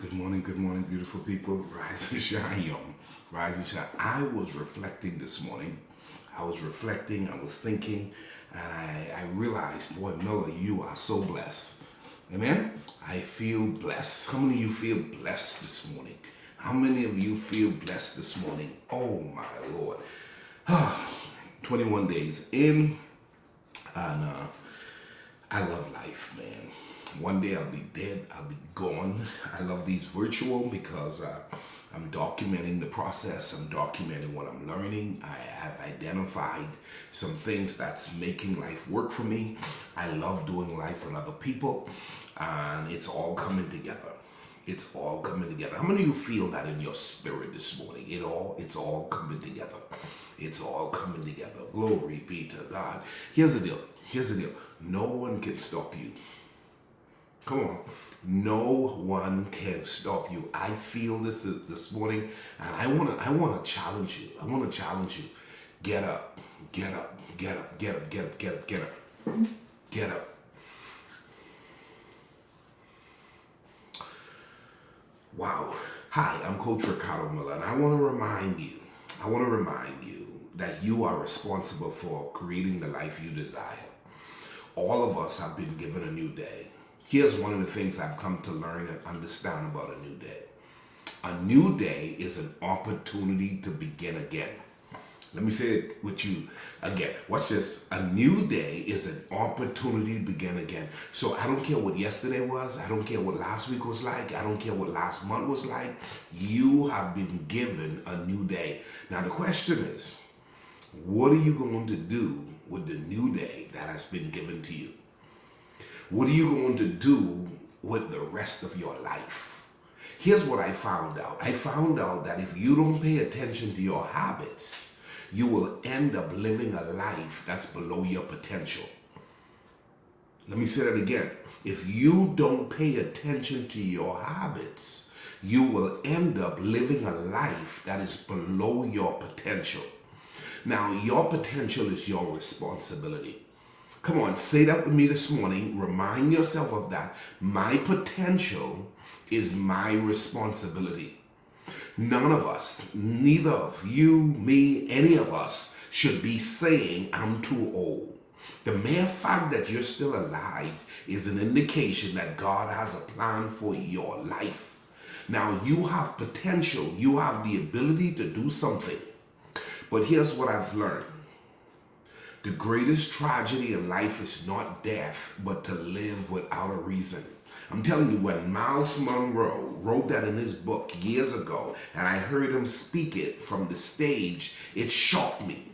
Good morning, beautiful people. Rise and shine, y'all. Rise and shine. I was reflecting this morning. I was thinking, and I realized, boy, Miller, you are so blessed. Amen? I feel blessed. How many of you feel blessed this morning? How many of you feel blessed this morning? Oh, my Lord. 21 days in, and I love life, man. One day I'll be dead, I'll be gone. I love these virtual because I'm documenting the process, I'm documenting what I'm learning. I have identified some things that's making life work for me. I love doing life with other people, and it's all coming together. It's all coming together. How many of you feel that in your spirit this morning? It's all coming together. It's all coming together. Glory be to God. Here's the deal. No one can stop you. Come on. No one can stop you. I feel this morning, and I wanna challenge you. I wanna challenge you. Get up. Get up. Get up. Get up. Get up. Get up. Get up. Get up. Wow. Hi, I'm Coach Ricardo Miller, and I want to remind you that you are responsible for creating the life you desire. All of us have been given a new day. Here's one of the things I've come to learn and understand about a new day. A new day is an opportunity to begin again. Let me say it with you again. Watch this. A new day is an opportunity to begin again. So I don't care what yesterday was. I don't care what last week was like. I don't care what last month was like. You have been given a new day. Now the question is, what are you going to do with the new day that has been given to you? What are you going to do with the rest of your life? Here's what I found out. I found out that if you don't pay attention to your habits, you will end up living a life that's below your potential. Let me say that again. If you don't pay attention to your habits, you will end up living a life that is below your potential. Now, your potential is your responsibility. Come on, say that with me this morning. Remind yourself of that. My potential is my responsibility. None of us, neither of you, me, any of us should be saying, I'm too old. The mere fact that you're still alive is an indication that God has a plan for your life. Now, you have potential. You have the ability to do something. But here's what I've learned. The greatest tragedy in life is not death, but to live without a reason. I'm telling you, when Miles Monroe wrote that in his book years ago, and I heard him speak it from the stage, it shocked me.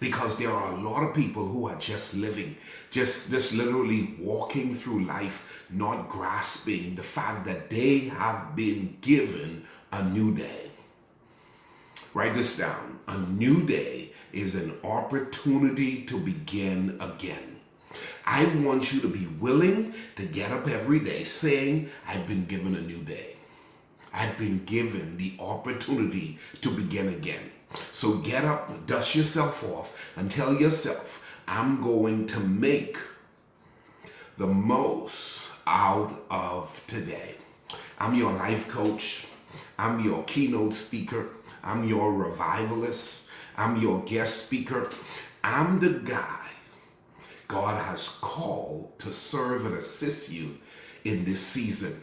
Because there are a lot of people who are just living, just literally walking through life, not grasping the fact that they have been given a new day. Write this down. A new day is an opportunity to begin again. I want you to be willing to get up every day saying, I've been given a new day. I've been given the opportunity to begin again. So get up, dust yourself off, and tell yourself, I'm going to make the most out of today. I'm your life coach. I'm your keynote speaker. I'm your revivalist. I'm your guest speaker. I'm the guy God has called to serve and assist you in this season.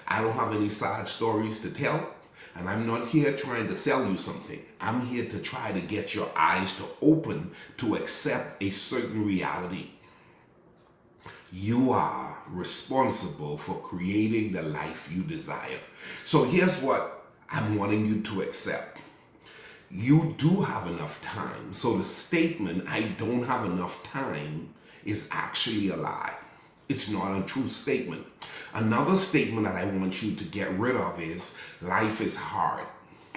I don't have any side stories to tell, and I'm not here trying to sell you something. I'm here to try to get your eyes to open to accept a certain reality. You are responsible for creating the life you desire. So here's what I'm wanting you to accept. You do have enough time. So the statement, I don't have enough time, is actually a lie. It's not a true statement. Another statement that I want you to get rid of is, life is hard.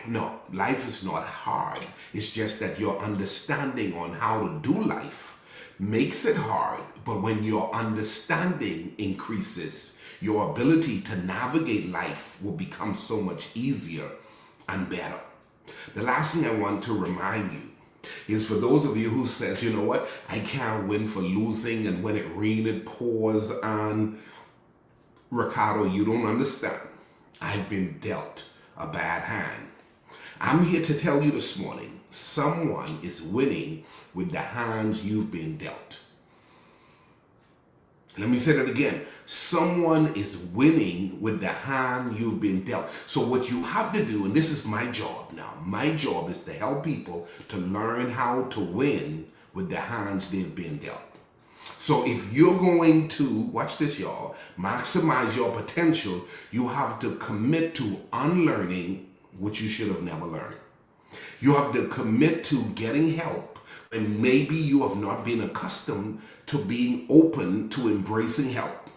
No, life is not hard. It's just that your understanding on how to do life makes it hard. But when your understanding increases, your ability to navigate life will become so much easier and better. The last thing I want to remind you is for those of you who says, you know what, I can't win for losing, and when it rains, it pours on. Ricardo, you don't understand. I've been dealt a bad hand. I'm here to tell you this morning, someone is winning with the hands you've been dealt. Let me say that again. Someone is winning with the hand you've been dealt. So what you have to do, and this is my job now, my job is to help people to learn how to win with the hands they've been dealt. So if you're going to, watch this y'all, maximize your potential, you have to commit to unlearning what you should have never learned. You have to commit to getting help, and maybe you have not been accustomed to being open to embracing help.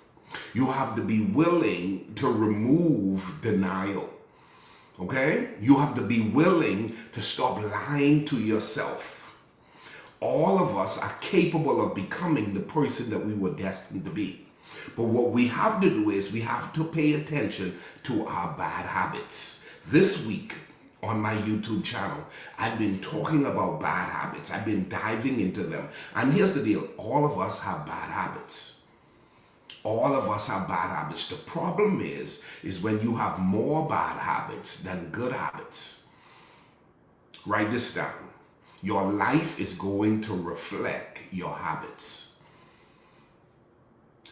You have to be willing to remove denial. Okay? You have to be willing to stop lying to yourself. All of us are capable of becoming the person that we were destined to be. But what we have to do is we have to pay attention to our bad habits. This week on my YouTube channel, I've been talking about bad habits. I've been diving into them. And here's the deal. All of us have bad habits. All of us have bad habits. The problem is when you have more bad habits than good habits. Write this down. Your life is going to reflect your habits.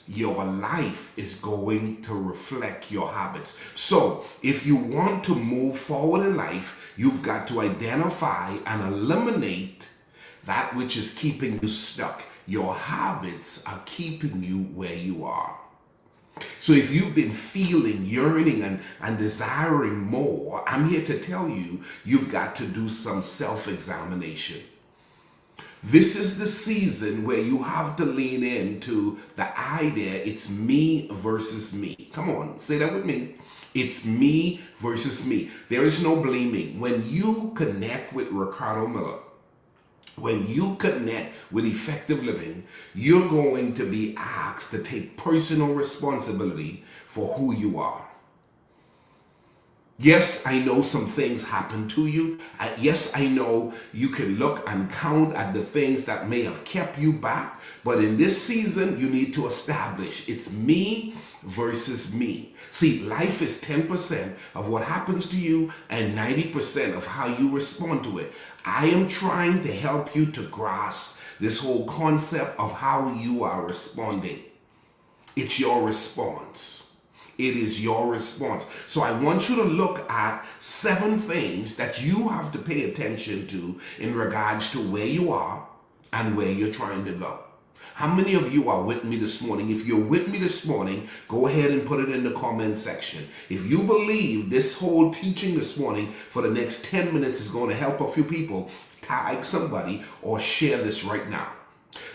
Your life is going to reflect your habits. So if you want to move forward in life, you've got to identify and eliminate that which is keeping you stuck. Your habits are keeping you where you are. So if you've been feeling, yearning, and desiring more, I'm here to tell you, you've got to do some self-examination. This is the season where you have to lean into the idea, it's me versus me. Come on, say that with me. It's me versus me. There is no blaming. When you connect with Ricardo Miller, when you connect with effective living, you're going to be asked to take personal responsibility for who you are. Yes, I know some things happen to you. Yes, I know you can look and count at the things that may have kept you back. But in this season, you need to establish it's me versus me. See, life is 10% of what happens to you and 90% of how you respond to it. I am trying to help you to grasp this whole concept of how you are responding. It's your response. It is your response. So I want you to look at 7 things that you have to pay attention to in regards to where you are and where you're trying to go. How many of you are with me this morning? If you're with me this morning, go ahead and put it in the comment section. If you believe this whole teaching this morning for the next 10 minutes is going to help a few people, tag somebody or share this right now.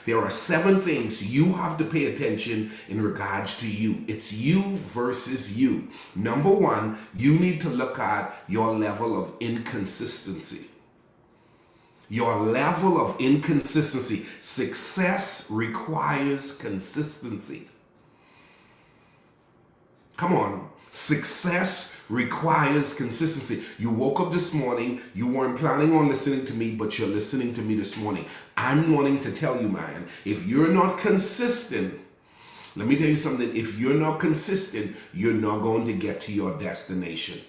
There are 7 things you have to pay attention in regards to you. It's you versus you. Number 1, you need to look at your level of inconsistency. Your level of inconsistency. Success requires consistency. Come on. Success requires consistency. You woke up this morning, you weren't planning on listening to me, but you're listening to me this morning. I'm wanting to tell you, man, if you're not consistent, let me tell you something. If you're not consistent, you're not going to get to your destination.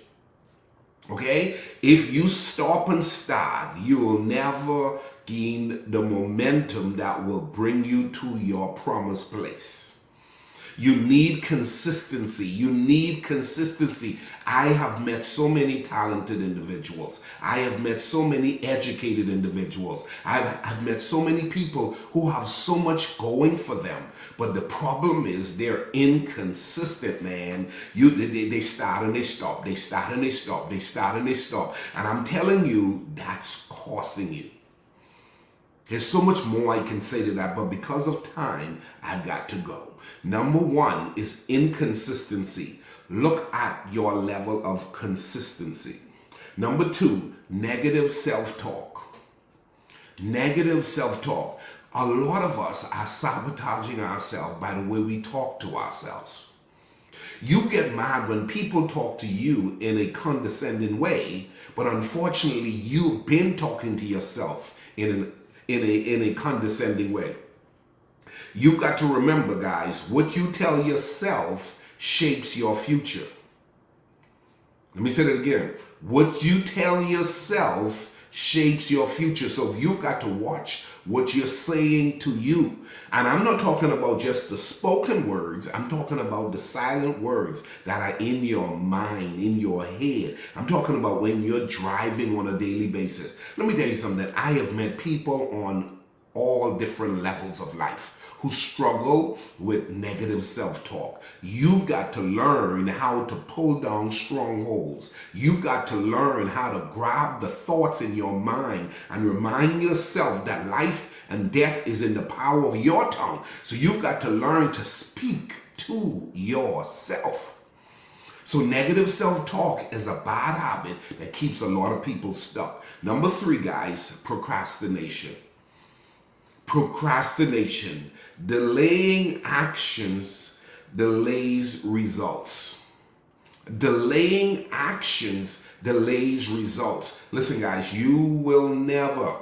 Okay? If you stop and start, you will never gain the momentum that will bring you to your promised place. You need consistency. You need consistency. I have met so many talented individuals. I have met so many educated individuals. I've met so many people who have so much going for them. But the problem is they're inconsistent, man. They start and they stop. They start and they stop. They start and they stop. And I'm telling you, that's costing you. There's so much more I can say to that, but because of time, I've got to go. Number 1 is inconsistency. Look at your level of consistency. Number 2, negative self-talk. Negative self-talk. A lot of us are sabotaging ourselves by the way we talk to ourselves. You get mad when people talk to you in a condescending way, but unfortunately, you've been talking to yourself in a condescending way. You've got to remember, guys, what you tell yourself shapes your future. Let me say that again. What you tell yourself shapes your future. So you've got to watch what you're saying to you. And I'm not talking about just the spoken words. I'm talking about the silent words that are in your mind, in your head. I'm talking about when you're driving on a daily basis. Let me tell you something. I have met people on all different levels of life who struggle with negative self-talk. You've got to learn how to pull down strongholds. You've got to learn how to grab the thoughts in your mind and remind yourself that life and death is in the power of your tongue. So you've got to learn to speak to yourself. So negative self-talk is a bad habit that keeps a lot of people stuck. Number 3, guys, procrastination. Procrastination. Delaying actions delays results. Delaying actions delays results. Listen, guys, you will never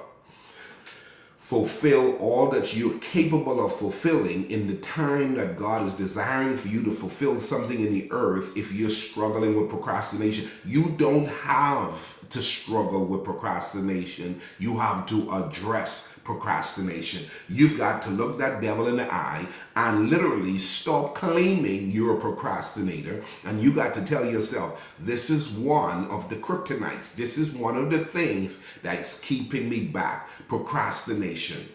fulfill all that you're capable of fulfilling in the time that God is desiring for you to fulfill something in the earth if you're struggling with procrastination. You don't have to struggle with procrastination. You have to address procrastination. You've got to look that devil in the eye and literally stop claiming you're a procrastinator. And you got to tell yourself, this is one of the kryptonites. This is one of the things that's keeping me back. Procrastination.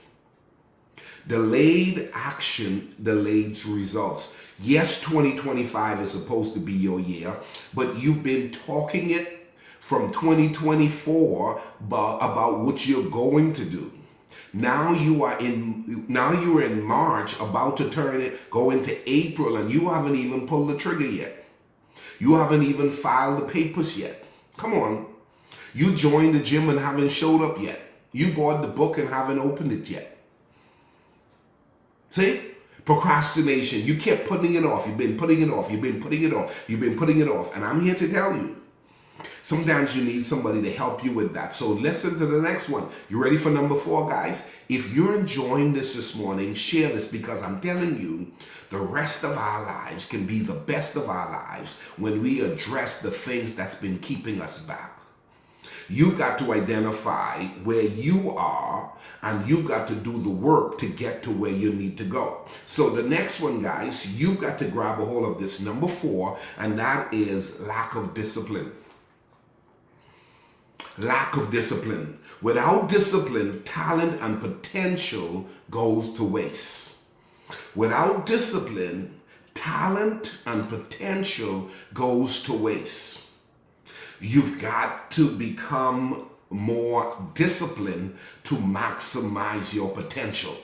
Delayed action delays results. Yes, 2025 is supposed to be your year, but you've been talking it from 2024 about what you're going to do. Now you're in March, about to go into April, and you haven't even pulled the trigger yet. You haven't even filed the papers yet. Come on. You joined the gym and haven't showed up yet. You bought the book and haven't opened it yet. See? Procrastination. You kept putting it off. You've been putting it off. You've been putting it off. You've been putting it off. And I'm here to tell you, sometimes you need somebody to help you with that. So listen to the next one. You ready for number 4, guys? If you're enjoying this morning, share this, because I'm telling you, the rest of our lives can be the best of our lives when we address the things that's been keeping us back. You've got to identify where you are, and you've got to do the work to get to where you need to go. So the next one, guys, you've got to grab a hold of this, number 4, and that is lack of discipline. Lack of discipline. Without discipline, talent and potential goes to waste. Without discipline, talent and potential goes to waste. You've got to become more disciplined to maximize your potential.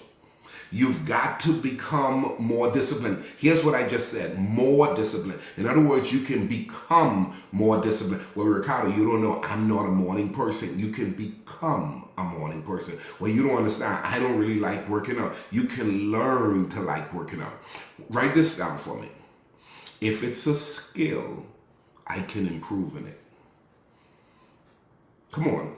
You've got to become more disciplined. Here's what I just said, more disciplined. In other words, you can become more disciplined. Well, Ricardo, you don't know, I'm not a morning person. You can become a morning person. Well, you don't understand, I don't really like working out. You can learn to like working out. Write this down for me. If it's a skill, I can improve in it. Come on.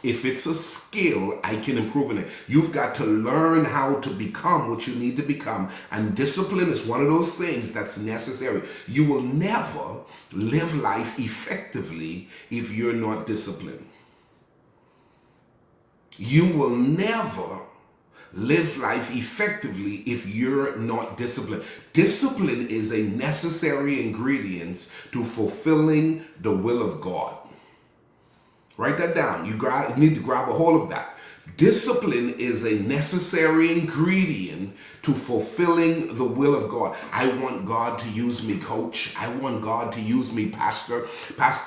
If it's a skill, I can improve in it. You've got to learn how to become what you need to become. And discipline is one of those things that's necessary. You will never live life effectively if you're not disciplined. You will never live life effectively if you're not disciplined. Discipline is a necessary ingredient to fulfilling the will of God. Write that down. You need to grab a hold of that. Discipline is a necessary ingredient to fulfilling the will of God. I want God to use me, Coach. I want God to use me, Pastor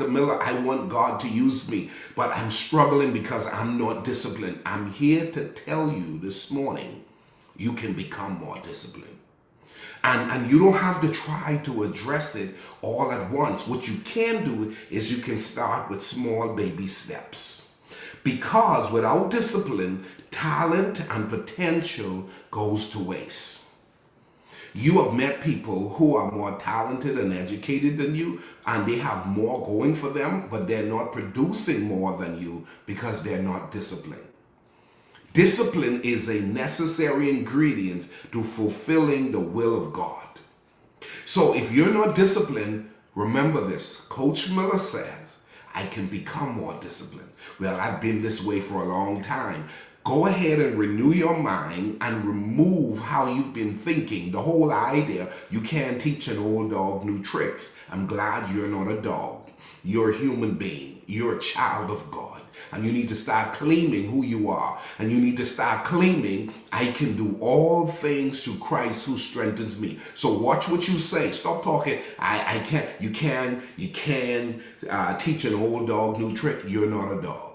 Miller. I want God to use me, but I'm struggling because I'm not disciplined. I'm here to tell you this morning, you can become more disciplined. And you don't have to try to address it all at once. What you can do is you can start with small baby steps. Because without discipline, talent and potential goes to waste. You have met people who are more talented and educated than you, and they have more going for them, but they're not producing more than you because they're not disciplined. Discipline is a necessary ingredient to fulfilling the will of God. So if you're not disciplined, Remember this. Coach Miller says, I can become more disciplined. Well, I've been this way for a long time. Go ahead and renew your mind and remove how you've been thinking. The whole idea, you can't teach an old dog new tricks. I'm glad you're not a dog. You're a human being. You're a child of God. And you need to start claiming who you are. And you need to start claiming, I can do all things through Christ who strengthens me. So watch what you say. Stop talking. I can't. You can teach an old dog new trick. You're not a dog.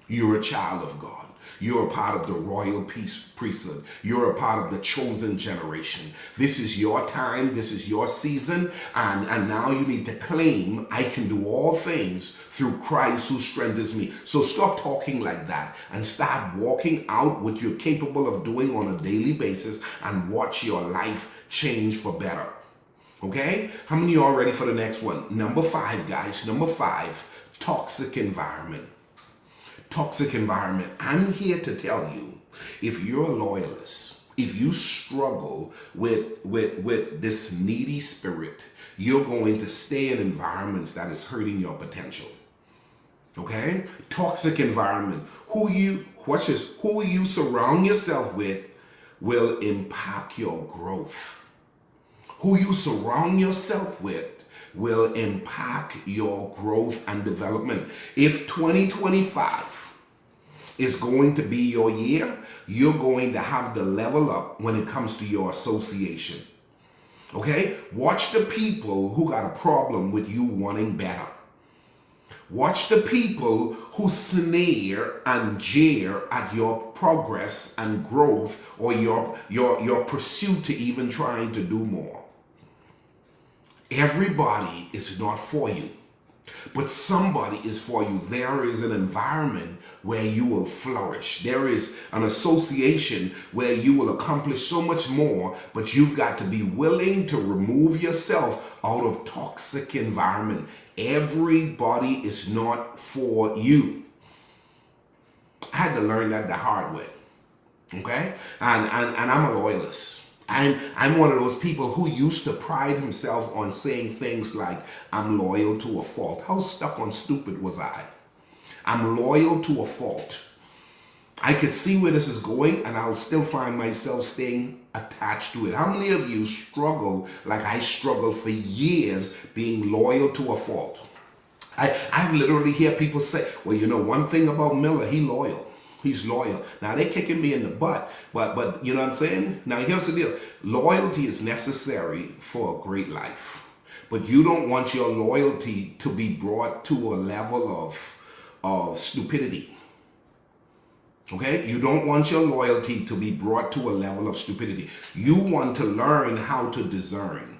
You're a child of God. You're a part of the royal priesthood. You're a part of the chosen generation. This is your time. This is your season. And now you need to claim, I can do all things through Christ who strengthens me. So stop talking like that and start walking out what you're capable of doing on a daily basis and watch your life change for better. Okay? How many of you are ready for the next one? Number 5, guys. Number 5, toxic environment. Toxic environment. I'm here to tell you, if you're a loyalist, if you struggle with this needy spirit, you're going to stay in environments that is hurting your potential. Okay? Toxic environment. Who you surround yourself with will impact your growth. Who you surround yourself with will impact your growth and development. If 2025 is going to be your year, you're going to have to level up when it comes to your association. Okay? Watch the people who got a problem with you wanting better. Watch the people who sneer and jeer at your progress and growth or your pursuit to even trying to do more. Everybody is not for you, but somebody is for you. There is an environment where you will flourish. There is an association where you will accomplish so much more, but you've got to be willing to remove yourself out of toxic environment. Everybody is not for you. I had to learn that the hard way. Okay? And I'm a loyalist. I'm one of those people who used to pride himself on saying things like, I'm loyal to a fault. How stuck on stupid was I? I'm loyal to a fault. I could see where this is going and I'll still find myself staying attached to it. How many of you struggle like I struggled for years being loyal to a fault? I literally hear people say, well, you know, one thing about Miller, he's loyal. He's loyal. Now, they're kicking me in the butt, but you know what I'm saying? Now, here's the deal. Loyalty is necessary for a great life, but you don't want your loyalty to be brought to a level of stupidity. Okay? You don't want your loyalty to be brought to a level of stupidity. You want to learn how to discern.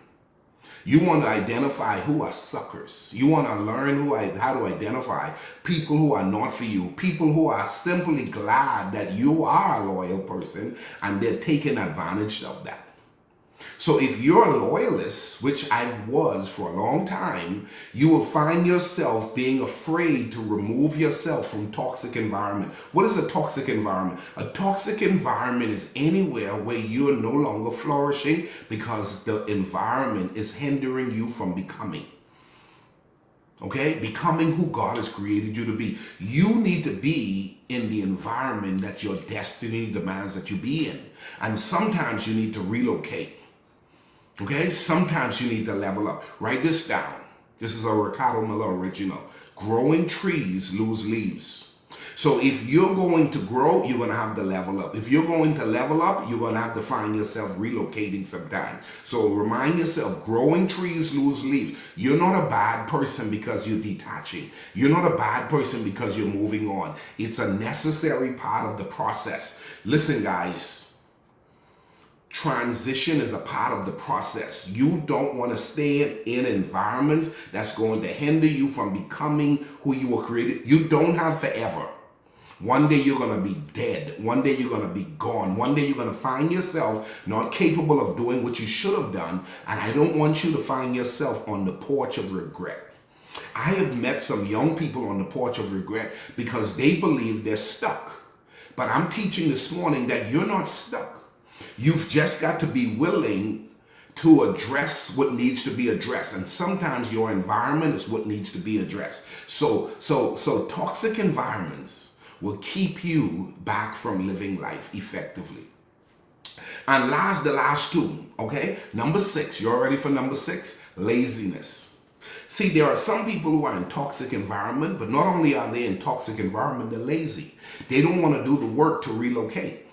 You want to identify who are suckers. You want to learn how to identify people who are not for you. People who are simply glad that you are a loyal person and they're taking advantage of that. So if you're a loyalist, which I was for a long time, you will find yourself being afraid to remove yourself from toxic environment. What is a toxic environment? A toxic environment is anywhere where you're no longer flourishing because the environment is hindering you from becoming. Okay? Becoming who God has created you to be. You need to be in the environment that your destiny demands that you be in. And sometimes you need to relocate. Okay, sometimes you need to level up. Write this down. This is a Ricardo Miller original. Growing trees lose leaves. So if you're going to grow, you're going to have to level up. If you're going to level up, you're going to have to find yourself relocating sometime. So remind yourself, growing trees lose leaves. You're not a bad person because you're detaching. You're not a bad person because you're moving on. It's a necessary part of the process. Listen, guys. Transition is a part of the process. You don't want to stay in environments that's going to hinder you from becoming who you were created. You don't have forever. One day you're going to be dead. One day you're going to be gone. One day you're going to find yourself not capable of doing what you should have done. And I don't want you to find yourself on the porch of regret. I have met some young people on the porch of regret because they believe they're stuck. But I'm teaching this morning that you're not stuck. You've just got to be willing to address what needs to be addressed. And sometimes your environment is what needs to be addressed. So toxic environments will keep you back from living life effectively. And the last two, okay? Number 6, you're ready for number 6? Laziness. See, there are some people who are in toxic environment, but not only are they in toxic environment, they're lazy. They don't want to do the work to relocate.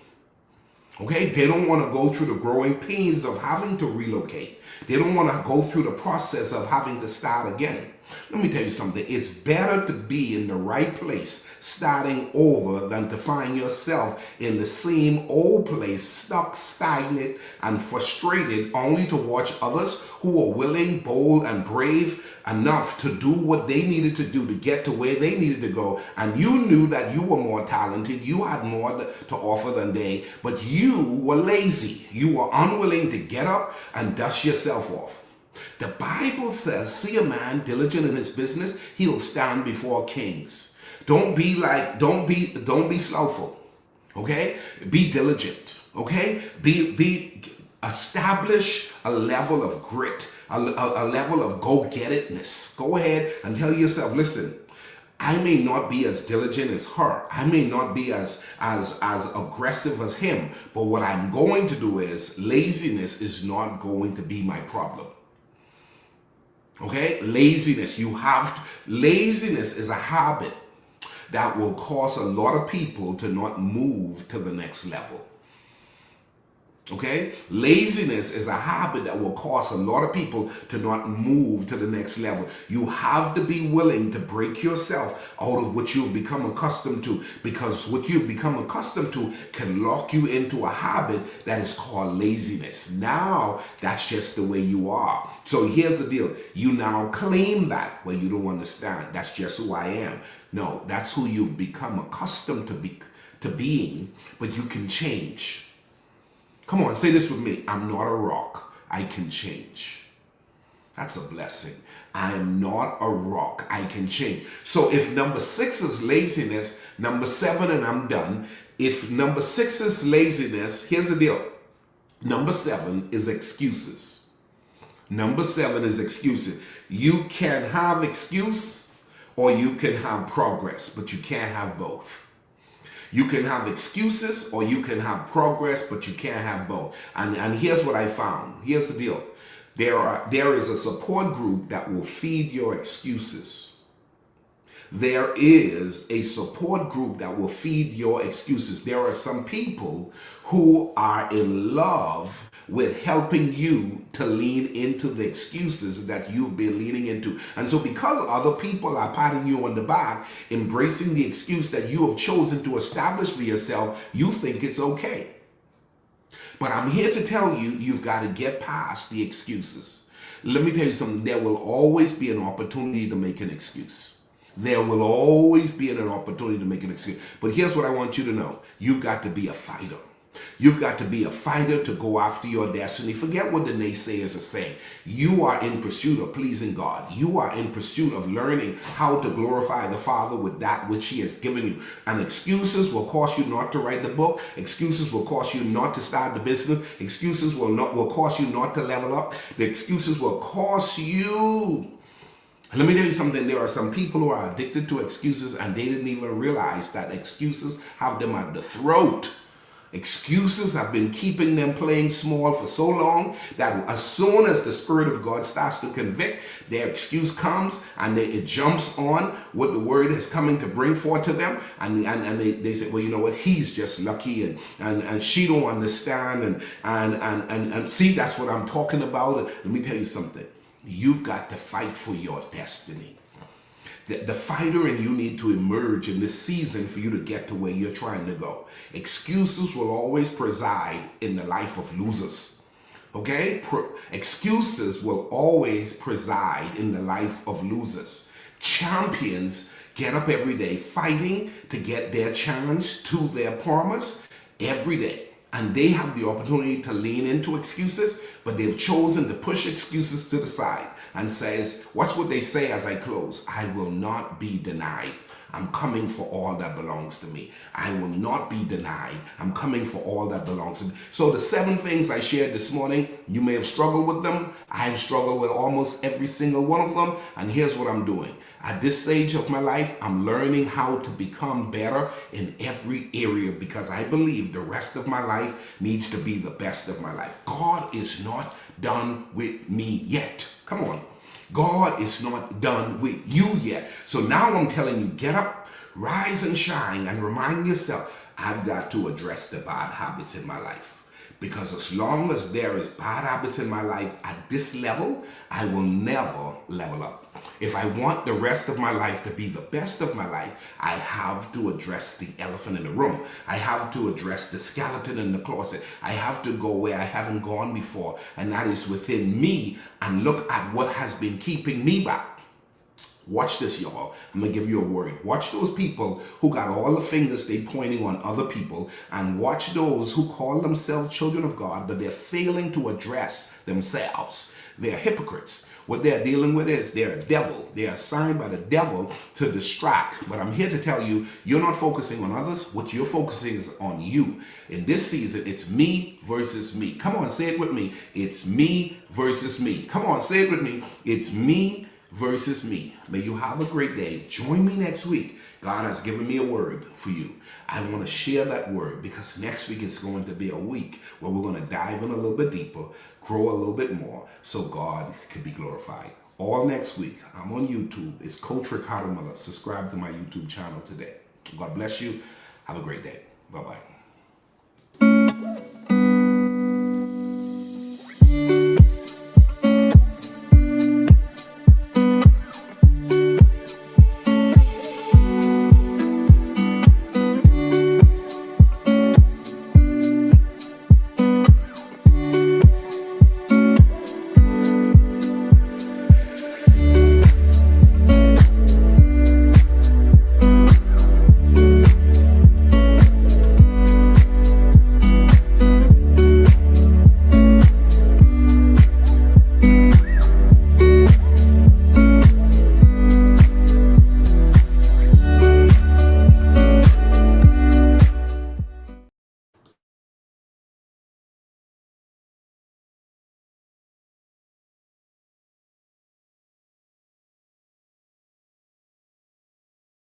Okay, they don't want to go through the growing pains of having to relocate. They don't want to go through the process of having to start again. Let me tell you something. It's better to be in the right place starting over than to find yourself in the same old place, stuck, stagnant, and frustrated, only to watch others who are willing, bold, and brave enough to do what they needed to do to get to where they needed to go. And you knew that you were more talented, you had more to offer than they, but you were lazy. You were unwilling to get up and dust yourself off. The Bible says, see a man diligent in his business, he'll stand before kings. Don't be slothful. Okay? Be diligent. Okay? Establish a level of grit, a level of go-get-itness. Go ahead and tell yourself, listen, I may not be as diligent as her. I may not be as aggressive as him. But what I'm going to do is, laziness is not going to be my problem. Okay? Laziness. Laziness is a habit that will cause a lot of people to not move to the next level. Okay? Laziness is a habit that will cause a lot of people to not move to the next level. You have to be willing to break yourself out of what you've become accustomed to, because what you've become accustomed to can lock you into a habit that is called laziness. Now, that's just the way you are. So here's the deal. You now claim that. Well, you don't understand. That's just who I am. No, that's who you've become accustomed to being, but you can change. Come on, say this with me. I'm not a rock. I can change. That's a blessing. I am not a rock. I can change. So if number 6 is laziness, number 7, and I'm done. If number 6 is laziness, here's the deal. Number 7 is excuses. Number 7 is excuses. You can have excuse or you can have progress, but you can't have both. You can have excuses or you can have progress, but you can't have both. And here's what I found. Here's the deal. There is a support group that will feed your excuses. There is a support group that will feed your excuses. There are some people who are in love with helping you to lean into the excuses that you've been leaning into. And so because other people are patting you on the back, embracing the excuse that you have chosen to establish for yourself, you think it's okay. But I'm here to tell you, you've got to get past the excuses. Let me tell you something. There will always be an opportunity to make an excuse. There will always be an opportunity to make an excuse. But here's what I want you to know. You've got to be a fighter. You've got to be a fighter to go after your destiny. Forget what the naysayers are saying. You are in pursuit of pleasing God. You are in pursuit of learning how to glorify the Father with that which He has given you. And excuses will cause you not to write the book. Excuses will cause you not to start the business. Excuses will cause you not to level up. The excuses will cause you. Let me tell you something. There are some people who are addicted to excuses and they didn't even realize that excuses have them at the throat. Excuses have been keeping them playing small for so long that as soon as the Spirit of God starts to convict, their excuse comes and it jumps on what the Word is coming to bring forth to them. And they say, well, you know what? He's just lucky and she don't understand. And see, that's what I'm talking about. And let me tell you something. You've got to fight for your destiny. The fighter in you need to emerge in this season for you to get to where you're trying to go. Excuses will always preside in the life of losers. Okay? Excuses will always preside in the life of losers. Champions get up every day fighting to get their challenge to their promise every day. And they have the opportunity to lean into excuses, But they've chosen to push excuses to the side and says, watch what they say as I close. I will not be denied. I'm coming for all that belongs to me. I will not be denied. I'm coming for all that belongs to me. So the 7 things I shared this morning, you may have struggled with them. I've struggled with almost every single one of them. And here's what I'm doing. At this stage of my life, I'm learning how to become better in every area because I believe the rest of my life needs to be the best of my life. God is not done with me yet. Come on. God is not done with you yet. So now I'm telling you, get up, rise and shine, and remind yourself, I've got to address the bad habits in my life. Because as long as there is bad habits in my life at this level, I will never level up. If I want the rest of my life to be the best of my life, I have to address the elephant in the room. I have to address the skeleton in the closet. I have to go where I haven't gone before, and that is within me, and look at what has been keeping me back. Watch this, y'all. I'm going to give you a word. Watch those people who got all the fingers they pointing on other people, and watch those who call themselves children of God, but they're failing to address themselves. They're hypocrites. What they're dealing with is they're a devil. They're assigned by the devil to distract. But I'm here to tell you, you're not focusing on others. What you're focusing is on you. In this season, it's me versus me. Come on, say it with me. It's me versus me. Come on, say it with me. It's me versus me. May you have a great day. Join me next week. God has given me a word for you. I want to share that word because next week is going to be a week where we're going to dive in a little bit deeper, grow a little bit more, so God can be glorified. All next week, I'm on YouTube. It's Coach Ricardo Miller. Subscribe to my YouTube channel today. God bless you. Have a great day. Bye-bye.